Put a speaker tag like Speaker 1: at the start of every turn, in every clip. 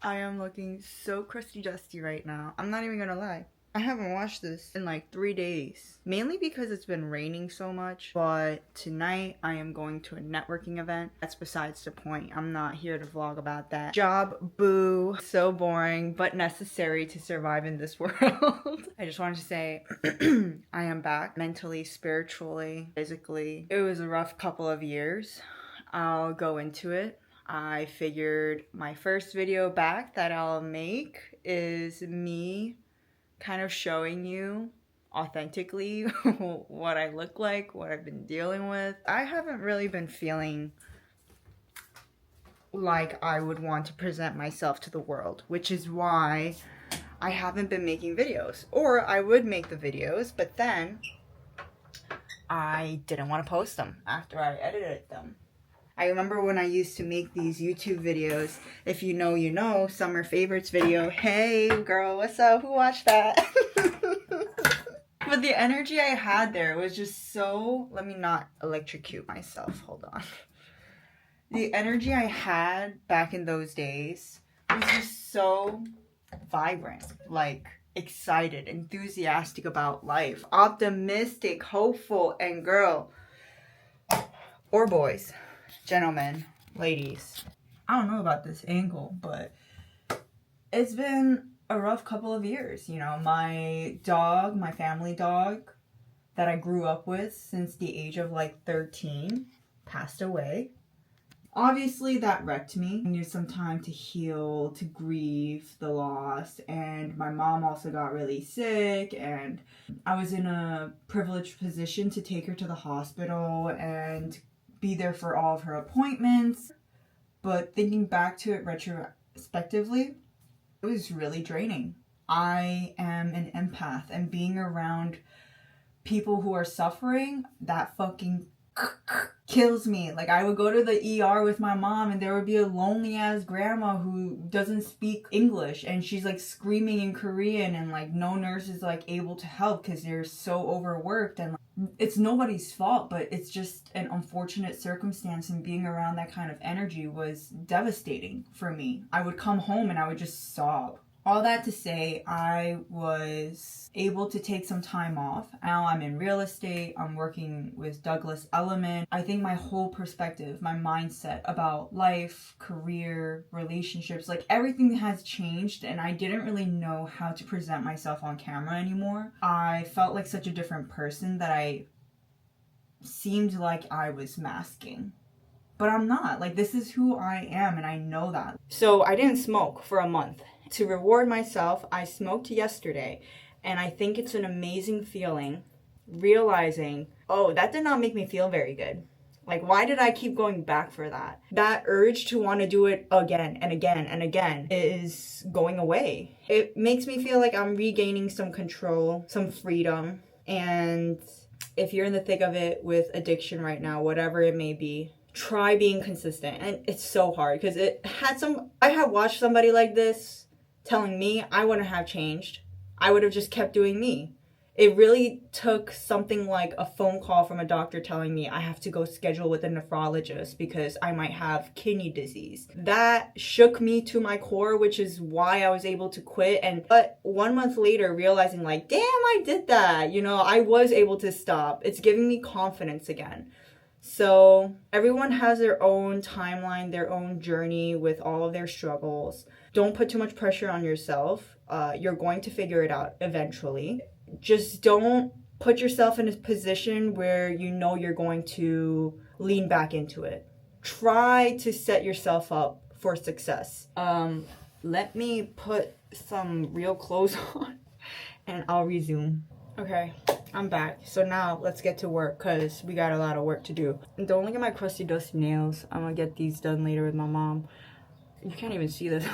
Speaker 1: I am looking so crusty dusty right now. I'm not even gonna lie. I haven't washed this in like 3 days. Mainly because it's been raining so much. But tonight I am going to a networking event. That's besides the point. I'm not here to vlog about that. Job, boo. So boring, but necessary to survive in this world. I just wanted to say I am back mentally, spiritually, physically. It was a rough couple of years. I'll go into it. I figured my first video back that I'll make is me kind of showing you authentically what I look like, what I've been dealing with. I haven't really been feeling like I would want to present myself to the world, which is why I haven't been making videos. Or I would make the videos, but then I didn't want to post them after I edited them. I remember when I used to make these YouTube videos, if you know, you know, summer favorites video. Hey girl, what's up? Who watched that? But the energy I had there was just so, let me not electrocute myself, hold on. The energy I had back in those days was just so vibrant, like excited, enthusiastic about life, optimistic, hopeful, and girl, or boys, gentlemen, ladies, I don't know about this angle, but it's been a rough couple of years. You know, my dog, my family dog that I grew up with since the age of like 13 passed away. Obviously that wrecked me. I needed some time to heal, to grieve the loss, and my mom also got really sick, and I was in a privileged position to take her to the hospital and be there for all of her appointments. But thinking back to it retrospectively, it was really draining. I am an empath, and being around people who are suffering, that fucking kills me. Like, I would go to the ER with my mom, and there would be a lonely ass grandma who doesn't speak English, and she's like screaming in Korean, and like no nurse is like able to help because they're so overworked. And it's nobody's fault, but it's just an unfortunate circumstance, and being around that kind of energy was devastating for me. I would come home and I would just sob. All that to say, I was able to take some time off. Now I'm in real estate. I'm working with Douglas Elliman. I think my whole perspective, my mindset about life, career, relationships, like everything has changed, and I didn't really know how to present myself on camera anymore. I felt like such a different person that I seemed like I was masking. But I'm not. Like, this is who I am, and I know that. So I didn't smoke for a month. To reward myself, I smoked yesterday, and I think it's an amazing feeling realizing, oh, that did not make me feel very good. Like, why did I keep going back for that? That urge to want to do it again and again and again is going away. It makes me feel like I'm regaining some control, some freedom. And if you're in the thick of it with addiction right now, whatever it may be, try being consistent. And it's so hard because I had watched somebody like this telling me I wouldn't have changed. I would have just kept doing me. It really took something like a phone call from a doctor telling me I have to go schedule with a nephrologist because I might have kidney disease. That shook me to my core, which is why I was able to quit. But 1 month later, realizing like, damn, I did that. You know, I was able to stop. It's giving me confidence again. So everyone has their own timeline, their own journey with all of their struggles. Don't put too much pressure on yourself. You're going to figure it out eventually. Just don't put yourself in a position where you know you're going to lean back into it. Try to set yourself up for success. Let me put some real clothes on and I'll resume. Okay, I'm back. So now let's get to work because we got a lot of work to do. And don't look at my crusty dusty nails. I'm gonna get these done later with my mom. You can't even see this.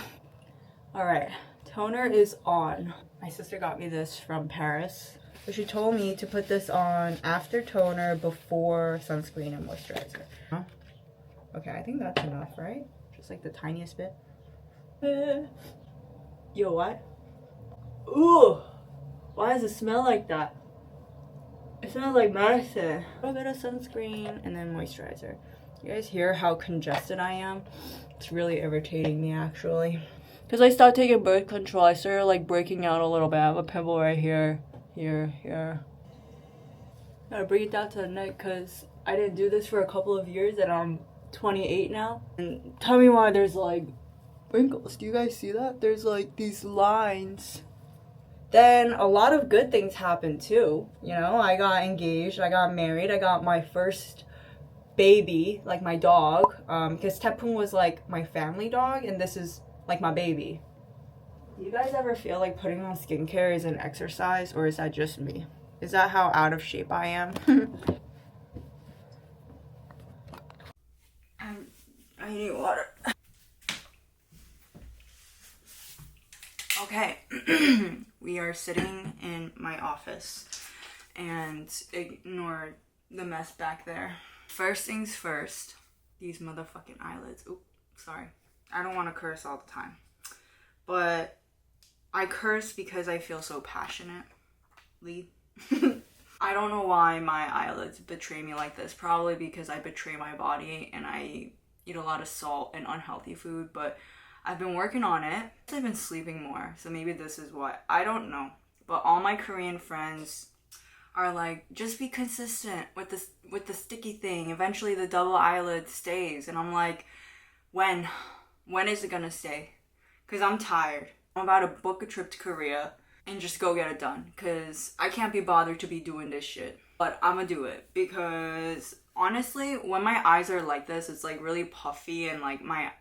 Speaker 1: All right, toner is on. My sister got me this from Paris. So she told me to put this on after toner, before sunscreen and moisturizer. Huh? Okay, I think that's enough, right? Just like the tiniest bit. Yo, what? Ooh! Why does it smell like that? It smells like medicine. A little bit of sunscreen and then moisturizer. You guys hear how congested I am? It's really irritating me, actually.
Speaker 2: Because I stopped taking birth control, I started like breaking out a little bit. I have a pimple right here, here. Gotta bring it down to the neck because I didn't do this for a couple of years and I'm 28 now. And tell me why there's like wrinkles. Do you guys see that? There's like these lines. Then a lot of good things happened too. You know, I got engaged, I got married, I got my first baby, like my dog. Because Tepung was like my family dog and this is like my baby. Do you guys ever feel like putting on skincare is an exercise, or is that just me? Is that how out of shape I am? I need water. Okay, we are sitting in my office and ignore the mess back there. First things first, these motherfucking eyelids. Oop, sorry. I don't want to curse all the time, but I curse because I feel so passionately. I don't know why my eyelids betray me like this. Probably because I betray my body and I eat a lot of salt and unhealthy food, but I've been working on it. I've been sleeping more, so maybe this is what. I don't know. But all my Korean friends are like, just be consistent with the sticky thing. Eventually the double eyelid stays. And I'm like, when? When is it gonna stay? Because I'm tired. I'm about to book a trip to Korea and just go get it done. Because I can't be bothered to be doing this shit. But I'm gonna do it. Because honestly, when my eyes are like this, it's like really puffy and like my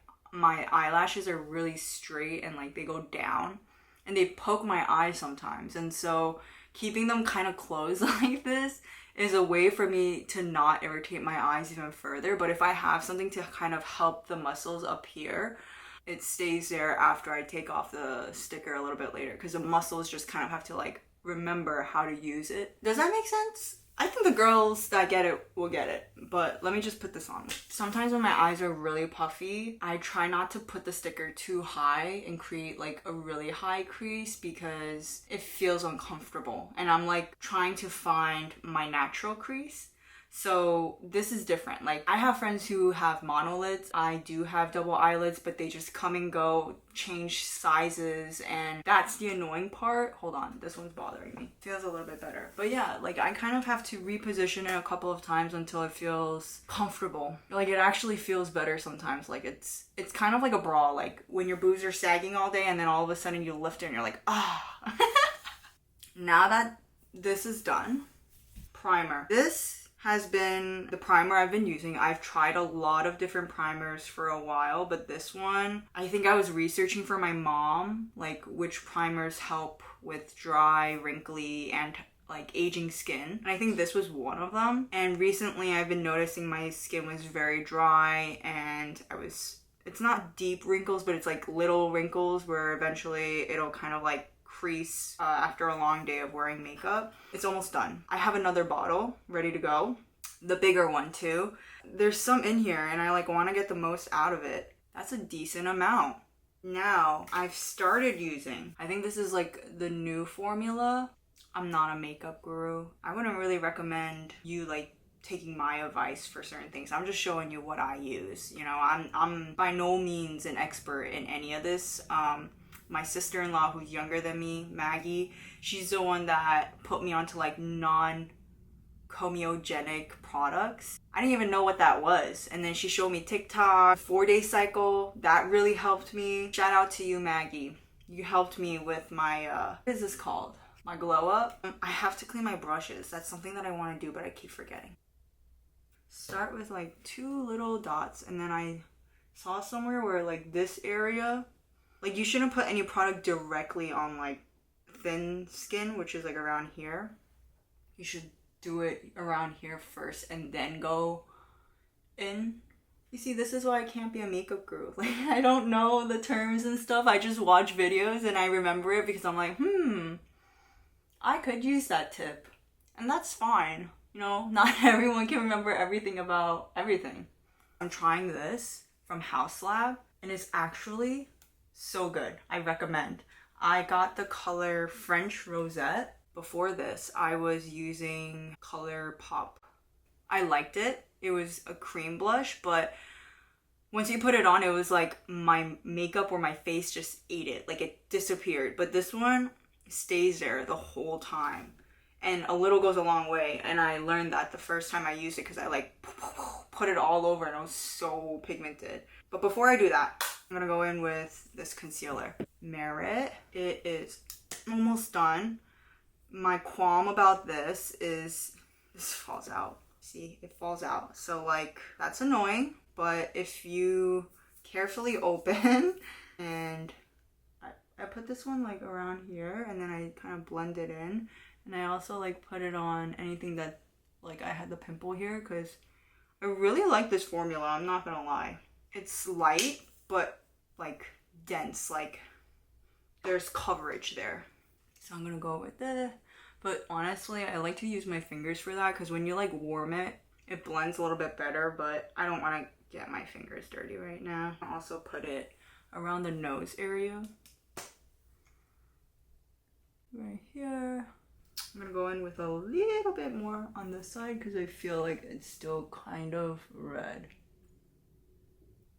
Speaker 2: eyelashes are really straight and like they go down and they poke my eye sometimes, and so keeping them kind of closed like this is a way for me to not irritate my eyes even further. But if I have something to kind of help the muscles up here, it stays there after I take off the sticker a little bit later, because the muscles just kind of have to like remember how to use it. Does that make sense? I think the girls that get it will get it, but let me just put this on. Sometimes when my eyes are really puffy, I try not to put the sticker too high and create like a really high crease because it feels uncomfortable. And I'm like trying to find my natural crease. So this is different. Like I have friends who have monolids. I do have double eyelids, but they just come and go, change sizes, and that's the annoying part. Hold on, this one's bothering me. Feels a little bit better. But yeah, like I kind of have to reposition it a couple of times until it feels comfortable. Like it actually feels better sometimes. Like it's kind of like a bra. Like when your boobs are sagging all day and then all of a sudden you lift it and you're like, ah. Now that this is done, primer. This has been the primer I've been using. I've tried a lot of different primers for a while, but this one, I think I was researching for my mom, like which primers help with dry, wrinkly, and like aging skin. And I think this was one of them. And recently I've been noticing my skin was very dry and it's not deep wrinkles, but it's like little wrinkles where eventually it'll kind of like crease after a long day of wearing makeup. It's almost done. I have another bottle ready to go, the bigger one too. There's some in here and I like want to get the most out of it. That's a decent amount. Now I've started using, I think this is like the new formula. I'm not a makeup guru. I wouldn't really recommend you like taking my advice for certain things. I'm just showing you what I use. You know, I'm by no means an expert in any of this. My sister-in-law, who's younger than me, Maggie, she's the one that put me onto like non-comedogenic products. I didn't even know what that was. And then she showed me TikTok, 4-day cycle. That really helped me. Shout out to you, Maggie. You helped me with my, what is this called? My glow up. I have to clean my brushes. That's something that I want to do, but I keep forgetting. Start with like 2 little dots, and then I saw somewhere where like this area, like you shouldn't put any product directly on like thin skin, which is like around here. You should do it around here first and then go in. You see, this is why I can't be a makeup guru. Like I don't know the terms and stuff. I just watch videos and I remember it because I'm like, I could use that tip. And that's fine. You know, not everyone can remember everything about everything. I'm trying this from House Lab and it's actually so good. I recommend. I got the color French Rosette. Before this, I was using color Pop. I liked it. It was a cream blush, but once you put it on, it was like my makeup or my face just ate it. Like it disappeared. But this one stays there the whole time. And a little goes a long way. And I learned that the first time I used it because I like put it all over and I was so pigmented. But before I do that, I'm gonna go in with this concealer. Merit. It is almost done. My qualm about this is this falls out. See, it falls out. So like, that's annoying. But if you carefully open and I put this one like around here and then I kind of blend it in. And I also like put it on anything that like I had the pimple here because I really like this formula. I'm not gonna lie. It's light, but like dense. Like there's coverage there. So I'm gonna go with this. But honestly, I like to use my fingers for that because when you like warm it, it blends a little bit better, but I don't want to get my fingers dirty right now. I'll also put it around the nose area. Right here. I'm gonna go in with a little bit more on this side because I feel like it's still kind of red.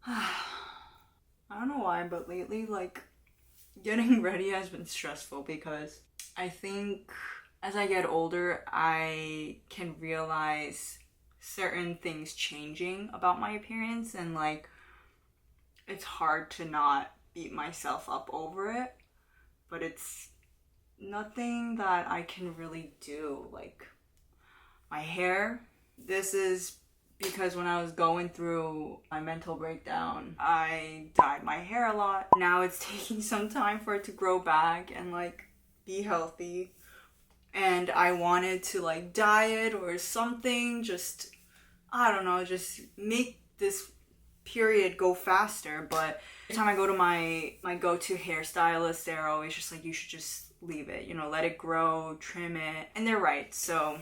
Speaker 2: I don't know why, but lately, like, getting ready has been stressful because I think as I get older, I can realize certain things changing about my appearance and like it's hard to not beat myself up over it, but it's nothing that I can really do. Like my hair, this is because when I was going through my mental breakdown, I dyed my hair a lot. Now it's taking some time for it to grow back and like be healthy. And I wanted to like dye it or something, just, I don't know, just make this period go faster. But every time I go to my go-to hairstylist, they're always just like, you should just leave it, you know, let it grow, trim it. And they're right. So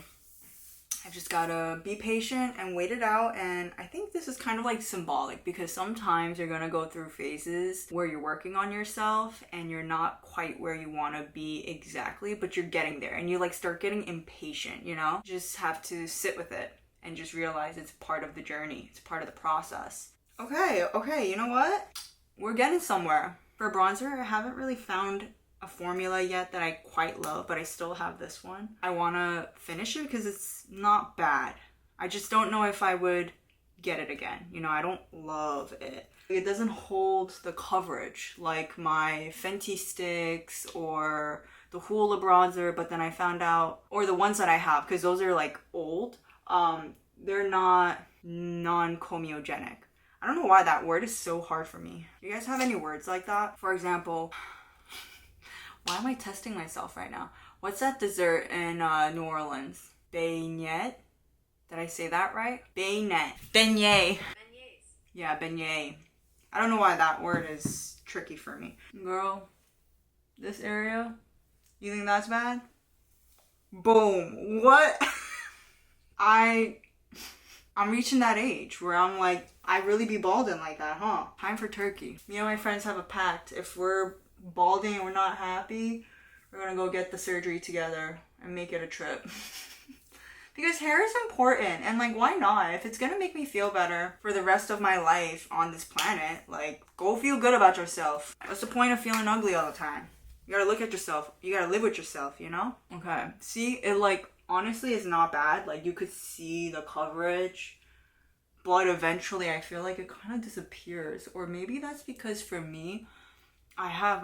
Speaker 2: I've just gotta be patient and wait it out. And I think this is kind of like symbolic because sometimes you're gonna go through phases where you're working on yourself and you're not quite where you want to be exactly, but you're getting there and you like start getting impatient, you know? You just have to sit with it and just realize it's part of the journey. It's part of the process. Okay, you know what? We're getting somewhere. For bronzer, I haven't really found a formula yet that I quite love, but I still have this one. I want to finish it because it's not bad. I just don't know if I would get it again. You know, I don't love it. It doesn't hold the coverage like my Fenty sticks or the Hoola bronzer, but then I found out, or the ones that I have, because those are like old, they're not non-comedogenic. I don't know why that word is so hard for me. You guys have any words like that? For example, why am I testing myself right now? What's that dessert in New Orleans? Beignet? Did I say that right? Beignet. Beignet. Beignets. Yeah, beignet. I don't know why that word is tricky for me. Girl, this area, you think that's bad? Boom. What? I'm reaching that age where I'm like, I really be balding like that, huh? Time for turkey. Me and my friends have a pact. If we're balding and we're not happy, we're gonna go get the surgery together and make it a trip. Because hair is important and like, why not? If it's gonna make me feel better for the rest of my life on this planet, like, go feel good about yourself. What's the point of feeling ugly all the time? You gotta look at yourself. You gotta live with yourself, you know? Okay, see, it like, honestly is not bad. Like, you could see the coverage, but eventually I feel like it kind of disappears. Or maybe that's because for me, I have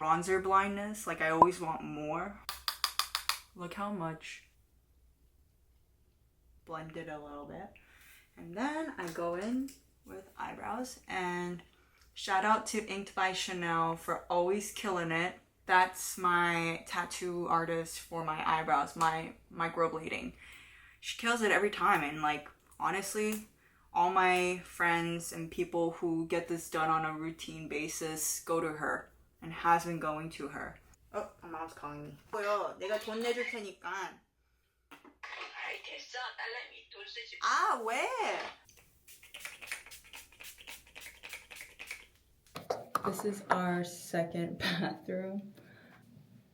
Speaker 2: bronzer blindness. Like, I always want more. Look how much. Blend it a little bit. And then I go in with eyebrows. And shout out to Inked by Chanel for always killing it. That's my tattoo artist for my eyebrows, my microblading. She kills it every time. And like, honestly, all my friends and people who get this done on a routine basis go to her and has been going to her. Oh, my mom's calling me. 내가 돈 내줄 테니까.
Speaker 3: 아이 됐어. 딸내미 돈 쓰지.
Speaker 2: 아, 왜? This is our second bathroom.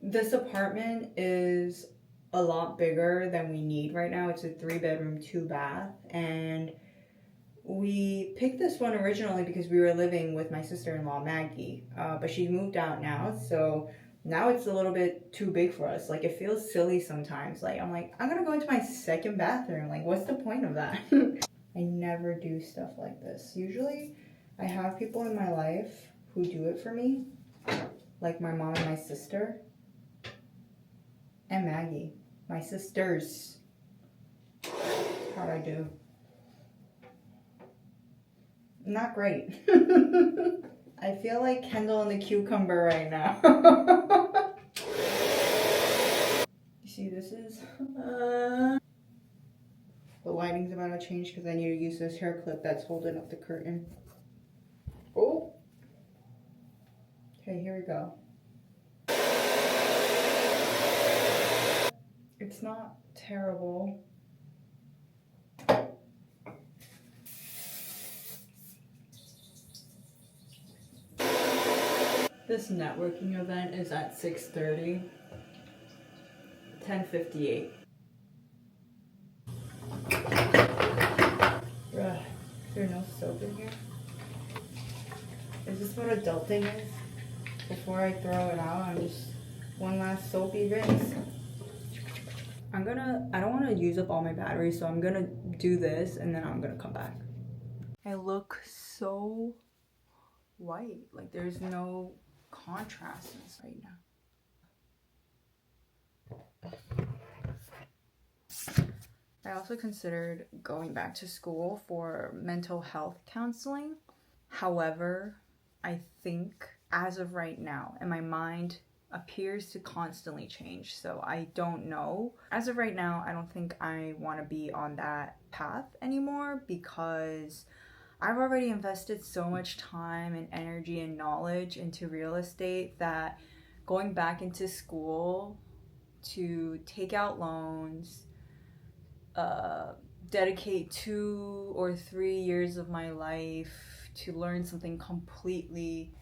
Speaker 2: This apartment is a lot bigger than we need right now. It's a 3-bedroom, 2-bath, and
Speaker 1: We picked this one originally because we were living with my sister-in-law Maggie, but she moved out now, so now it's a little bit too big for us. Like, it feels silly sometimes. Like, I'm like, I'm gonna go into my second bathroom. Like, what's the point of that? I never do stuff like this. Usually I have people in my life who do it for me, like my mom and my sister, and Maggie, my sisters. How'd I do? Not great. I feel like Kendall and the cucumber right now. You see, this is... the lighting's about to change because I need to use this hair clip that's holding up the curtain. Oh! Okay, here we go. It's not terrible. This networking event is at 6:30. 10:58. Bruh, is there no soap in here? Is this what adulting is? Before I throw it out, I'm just one last soapy rinse. I don't want to use up all my batteries, so I'm gonna do this and then I'm gonna come back. I look so white. Like, there's no contrast in this right now. I also considered going back to school for mental health counseling. However, I think as of right now, and my mind appears to constantly change, so I don't know. As of right now, I don't think I want to be on that path anymore because I've already invested so much time and energy and knowledge into real estate that going back into school to take out loans, dedicate 2 or 3 years of my life to learn something completely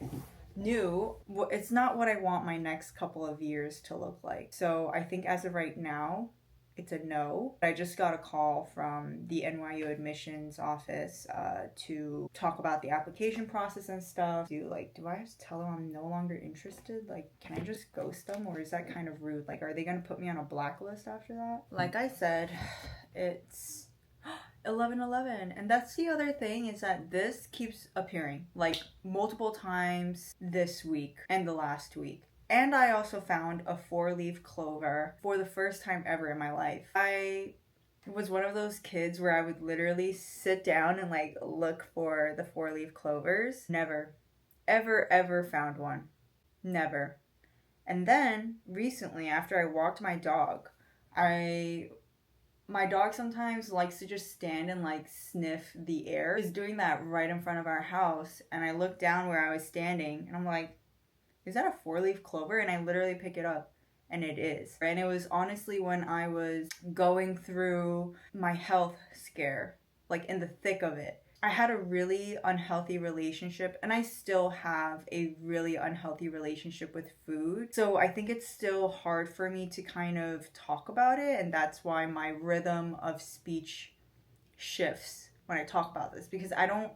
Speaker 1: new, it's not what I want my next couple of years to look like. So I think as of right now, it's a no. I just got a call from the NYU admissions office to talk about the application process and stuff. Do I just tell them I'm no longer interested? Like, can I just ghost them, or is that kind of rude? Like, are they gonna put me on a blacklist after that? Like I said, it's 11/11, and that's the other thing, is that this keeps appearing like multiple times this week and the last week. And I also found a 4-leaf clover for the first time ever in my life. I was one of those kids where I would literally sit down and like look for the 4-leaf clovers. Never, ever found one. Never. And then recently, after I walked my dog, my dog sometimes likes to just stand and like sniff the air. I was doing that right in front of our house, and I looked down where I was standing and I'm like, is that a 4-leaf clover? And I literally pick it up, and it is. And it was honestly when I was going through my health scare, like in the thick of it. I had a really unhealthy relationship, and I still have a really unhealthy relationship with food. So I think it's still hard for me to kind of talk about it, and that's why my rhythm of speech shifts when I talk about this, because I don't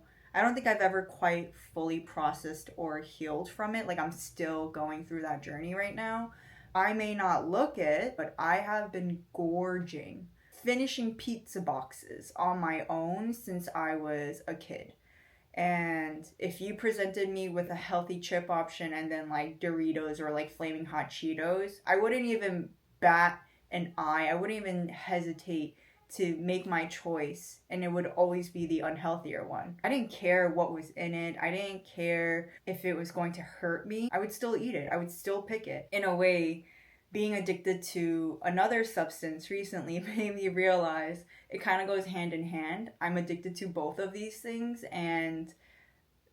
Speaker 1: think I've ever quite fully processed or healed from it. Like, I'm still going through that journey right now. I may not look it, but I have been gorging, finishing pizza boxes on my own since I was a kid. And if you presented me with a healthy chip option and then like Doritos or like Flaming Hot Cheetos, I wouldn't even bat an eye. I wouldn't even hesitate to make my choice, and it would always be the unhealthier one. I didn't care what was in it. I didn't care if it was going to hurt me. I would still eat it. I would still pick it. In a way, being addicted to another substance recently made me realize it kind of goes hand in hand. I'm addicted to both of these things, and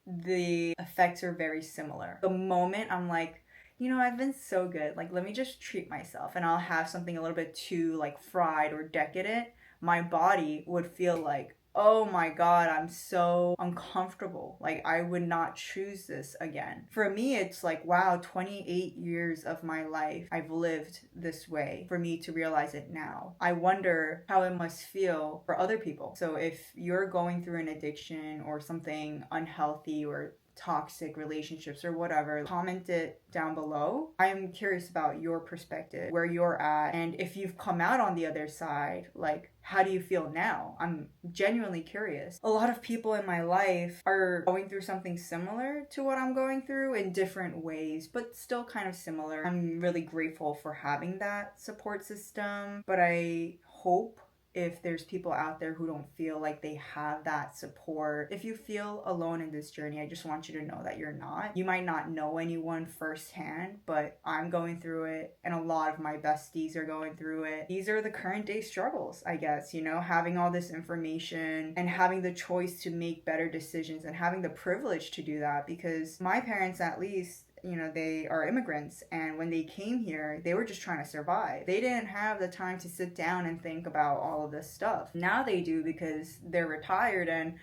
Speaker 1: the effects are very similar. The moment I'm like, you know, I've been so good, like, let me just treat myself, and I'll have something a little bit too like fried or decadent, my body would feel like, oh my God, I'm so uncomfortable. Like, I would not choose this again. For me, it's like, wow, 28 years of my life, I've lived this way for me to realize it now. I wonder how it must feel for other people. So if you're going through an addiction or something unhealthy or toxic relationships or whatever, comment it down below. I am curious about your perspective, where you're at, and if you've come out on the other side, like, how do you feel now? I'm genuinely curious. A lot of people in my life are going through something similar to what I'm going through in different ways, but still kind of similar. I'm really grateful for having that support system, but I hope if there's people out there who don't feel like they have that support, if you feel alone in this journey, I just want you to know that you're not. You might not know anyone firsthand, but I'm going through it, and a lot of my besties are going through it. These are the current day struggles, I guess, you know, having all this information and having the choice to make better decisions and having the privilege to do that, because my parents, at least, you know, they are immigrants, and when they came here, they were just trying to survive. They didn't have the time to sit down and think about all of this stuff. Now they do, because they're retired, and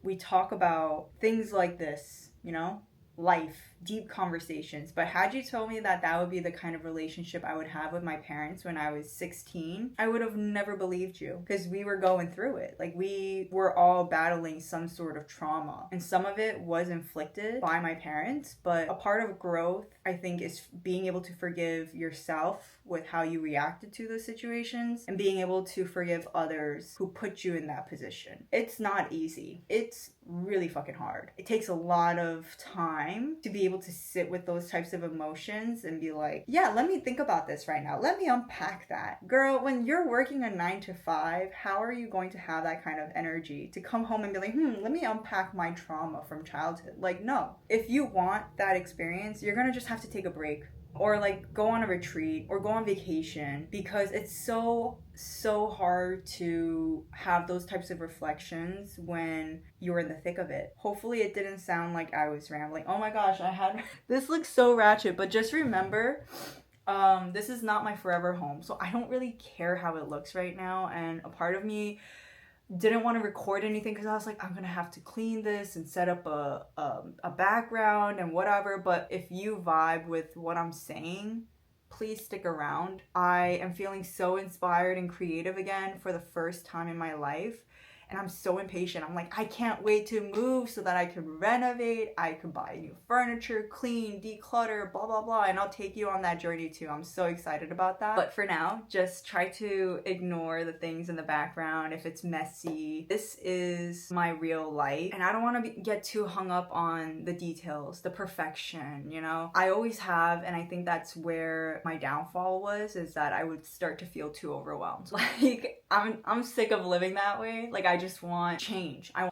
Speaker 1: we talk about things like this, you know, life, deep conversations. But had you told me that that would be the kind of relationship I would have with my parents when I was 16, I would have never believed you, because we were going through it. Like, we were all battling some sort of trauma, and some of it was inflicted by my parents. But a part of growth, I think, is being able to forgive yourself with how you reacted to those situations, and being able to forgive others who put you in that position. It's not easy. It's really fucking hard. It takes a lot of time to be able to sit with those types of emotions and be like, yeah, let me think about this right now. Let me unpack that. Girl, when you're working a 9 to 5, how are you going to have that kind of energy to come home and be like, let me unpack my trauma from childhood? Like, no. If you want that experience, you're gonna just have to take a break, or like go on a retreat or go on vacation, because it's so hard to have those types of reflections when you're in the thick of it. Hopefully it didn't sound like I was rambling. Oh my gosh, this looks so ratchet, but just remember, this is not my forever home, so I don't really care how it looks right now. And a part of me didn't want to record anything, because I was like, I'm gonna have to clean this and set up a background and whatever. But if you vibe with what I'm saying, please stick around. I am feeling so inspired and creative again for the first time in my life, and I'm so impatient. I'm like, I can't wait to move so that I can renovate, I can buy new furniture, clean, declutter, blah blah blah, and I'll take you on that journey too. I'm so excited about that. But for now, just try to ignore the things in the background if it's messy. This is my real life, and I don't want to get too hung up on the details, the perfection, you know? I always have, and I think that's where my downfall was, is that I would start to feel too overwhelmed. Like, I'm sick of living that way. Like, I just want change. I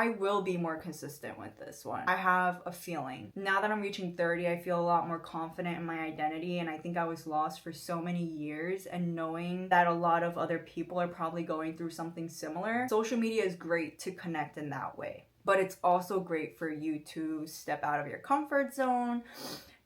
Speaker 1: will be more consistent with this one. I have a feeling. Now that I'm reaching 30, I feel a lot more confident in my identity, and I think I was lost for so many years, and knowing that a lot of other people are probably going through something similar. Social media is great to connect in that way, but it's also great for you to step out of your comfort zone,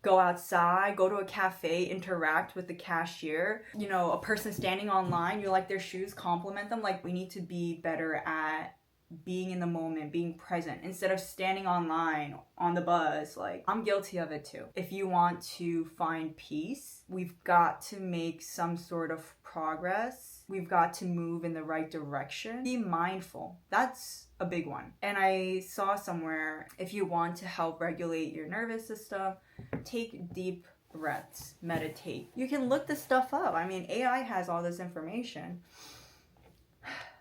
Speaker 1: go outside, go to a cafe, interact with the cashier, you know, a person standing online, you like their shoes, compliment them. Like, we need to be better at being in the moment, being present, instead of standing online on the bus. Like, I'm guilty of it too. If you want to find peace, we've got to make some sort of progress. We've got to move in the right direction. Be mindful. That's a big one. And I saw somewhere, if you want to help regulate your nervous system, take deep breaths, meditate. You can look this stuff up. I mean, AI has all this information.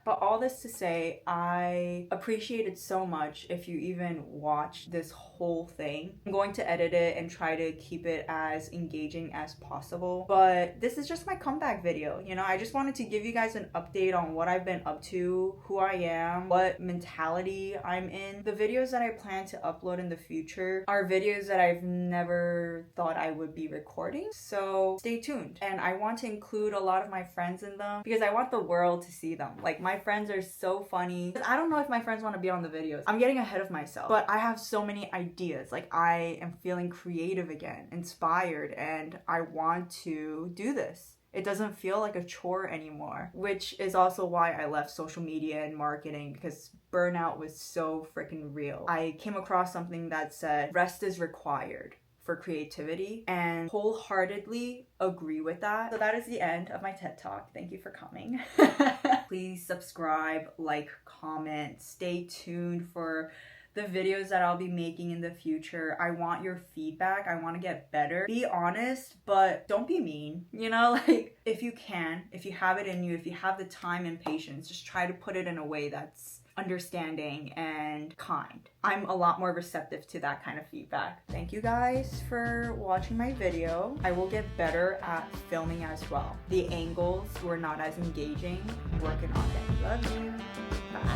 Speaker 1: But all this to say, I appreciate it so much if you even watch this whole thing. I'm going to edit it and try to keep it as engaging as possible. But this is just my comeback video. You know, I just wanted to give you guys an update on what I've been up to, who I am, what mentality I'm in. The videos that I plan to upload in the future are videos that I've never thought I would be recording. So stay tuned. And I want to include a lot of my friends in them, because I want the world to see them. Like, my friends are so funny. I don't know if my friends want to be on the videos. I'm getting ahead of myself, but I have so many ideas. Like, I am feeling creative again, inspired, and I want to do this. It doesn't feel like a chore anymore, which is also why I left social media and marketing, because burnout was so freaking real. I came across something that said rest is required for creativity, and wholeheartedly agree with that. So that is the end of my TED Talk. Thank you for coming. Please subscribe, like, comment, stay tuned for the videos that I'll be making in the future. I want your feedback. I want to get better. Be honest, but don't be mean. You know, like, if you can, if you have it in you, if you have the time and patience, just try to put it in a way that's understanding and kind. I'm a lot more receptive to that kind of feedback. Thank you guys for watching my video. I will get better at filming as well. The angles were not as engaging. I'm working on it. Love you. Bye.